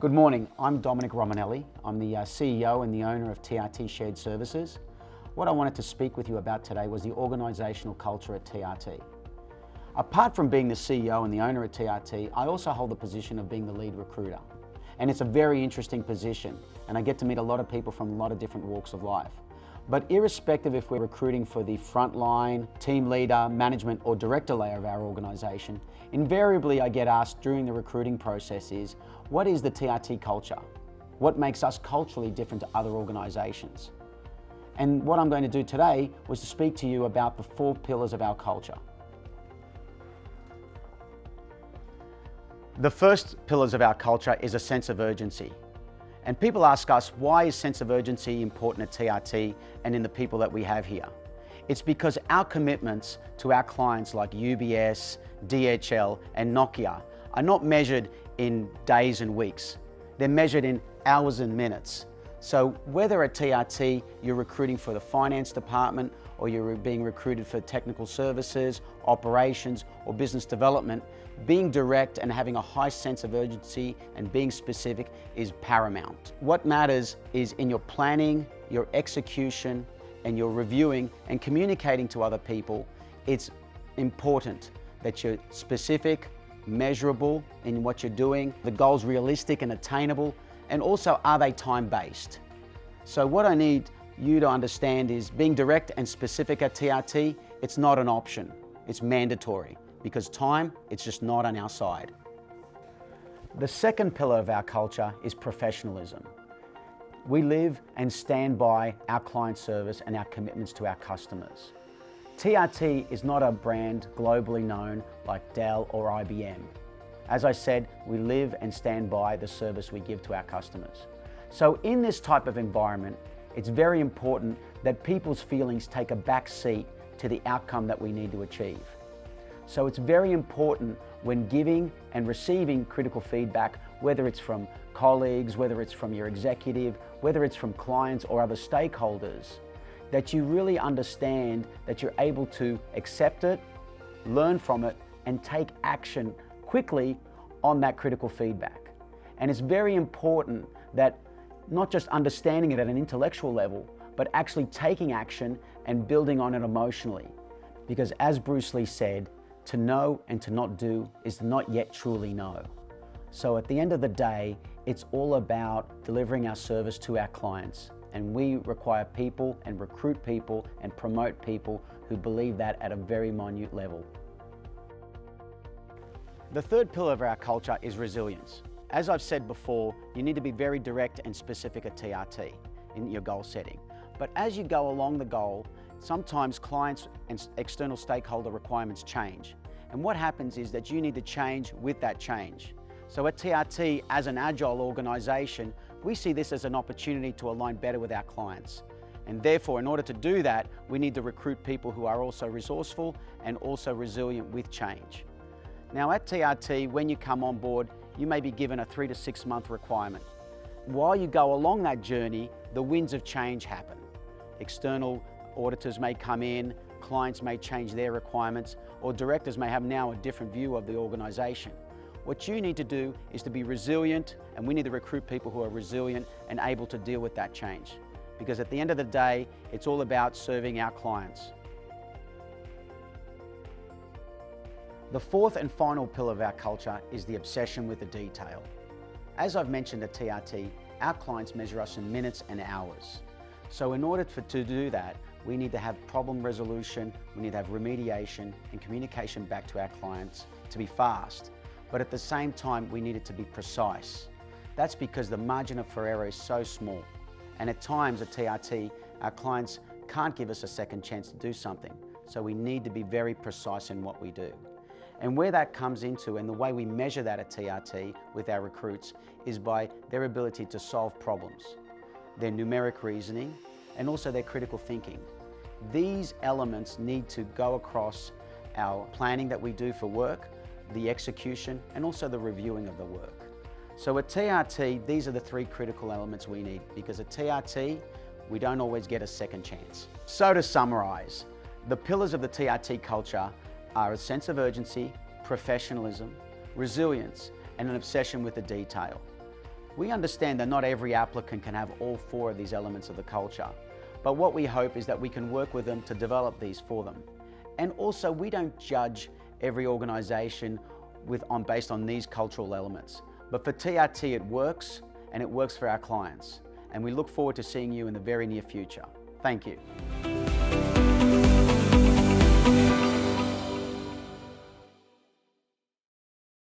Good morning, I'm Dominic Romanelli. I'm the CEO and the owner of TRT Shared Services. What I wanted to speak with you about today was the organisational culture at TRT. Apart from being the CEO and the owner at TRT, I also hold the position of being the lead recruiter. And it's a very interesting position, and I get to meet a lot of people from a lot of different walks of life. But irrespective if we're recruiting for the frontline, team leader, management or director layer of our organisation, invariably I get asked during the recruiting process is, what is the TRT culture? What makes us culturally different to other organisations? And what I'm going to do today was to speak to you about the 4 pillars of our culture. The first pillars of our culture is a sense of urgency. And people ask us, why is sense of urgency important at TRT and in the people that we have here? It's because our commitments to our clients like UBS, DHL and Nokia are not measured in days and weeks. They're measured in hours and minutes. So whether at TRT you're recruiting for the finance department or you're being recruited for technical services, operations or business development, being direct and having a high sense of urgency and being specific is paramount. What matters is in your planning, your execution and your reviewing and communicating to other people, it's important that you're specific, measurable in what you're doing, the goal's realistic and attainable, and also are they time-based? So what I need you to understand is being direct and specific at TRT, it's not an option, it's mandatory because time, it's just not on our side. The second pillar of our culture is professionalism. We live and stand by our client service and our commitments to our customers. TRT is not a brand globally known like Dell or IBM. As I said, we live and stand by the service we give to our customers. So in this type of environment, it's very important that people's feelings take a back seat to the outcome that we need to achieve. So it's very important when giving and receiving critical feedback, whether it's from colleagues, whether it's from your executive, whether it's from clients or other stakeholders, that you really understand that you're able to accept it, learn from it, and take action quickly on that critical feedback. And it's very important that not just understanding it at an intellectual level, but actually taking action and building on it emotionally. Because as Bruce Lee said, to know and to not do is to not yet truly know. So at the end of the day, it's all about delivering our service to our clients. And we require people and recruit people and promote people who believe that at a very minute level. The third pillar of our culture is resilience. As I've said before, you need to be very direct and specific at TRT in your goal setting. But as you go along the goal, sometimes clients and external stakeholder requirements change. And what happens is that you need to change with that change. So at TRT, as an agile organization, we see this as an opportunity to align better with our clients. And therefore, in order to do that, we need to recruit people who are also resourceful and also resilient with change. Now at TRT, when you come on board, you may be given a 3 to 6 month requirement. While you go along that journey, the winds of change happen. External auditors may come in, clients may change their requirements, or directors may have now a different view of the organization. What you need to do is to be resilient, and we need to recruit people who are resilient and able to deal with that change. Because at the end of the day, it's all about serving our clients. The fourth and final pillar of our culture is the obsession with the detail. As I've mentioned at TRT, our clients measure us in minutes and hours. So in order to do that, we need to have problem resolution, we need to have remediation and communication back to our clients to be fast. But at the same time, we need it to be precise. That's because the margin for error is so small. And at times at TRT, our clients can't give us a second chance to do something. So we need to be very precise in what we do. And where that comes into, and the way we measure that at TRT with our recruits, is by their ability to solve problems, their numeric reasoning, and also their critical thinking. These elements need to go across our planning that we do for work, the execution, and also the reviewing of the work. So at TRT, these are the 3 critical elements we need, because at TRT, we don't always get a second chance. So to summarize, the pillars of the TRT culture are a sense of urgency, professionalism, resilience, and an obsession with the detail. We understand that not every applicant can have all 4 of these elements of the culture, but what we hope is that we can work with them to develop these for them. And also, we don't judge every organization based on these cultural elements. But for TRT, it works, and it works for our clients. And we look forward to seeing you in the very near future. Thank you.